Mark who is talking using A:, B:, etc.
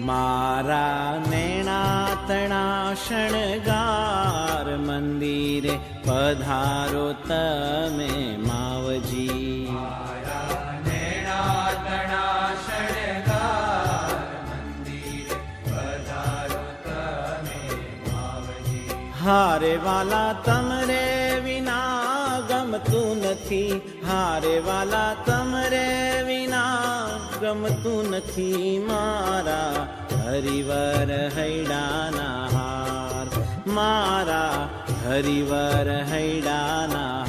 A: મારા નેણાતણા શણગાર મંદિરે પધારો તમે માવજી.
B: મારા નેણાતણા શણગાર મંદિરે પધારો તમે માવજી.
A: હારે વાલા તમરે વિના ગમતું નથી, હારે વાલા તમરે વિના ગમતું નથી. મારા હરિવર હૈડાના હાર, મારા હરિવર હૈડાના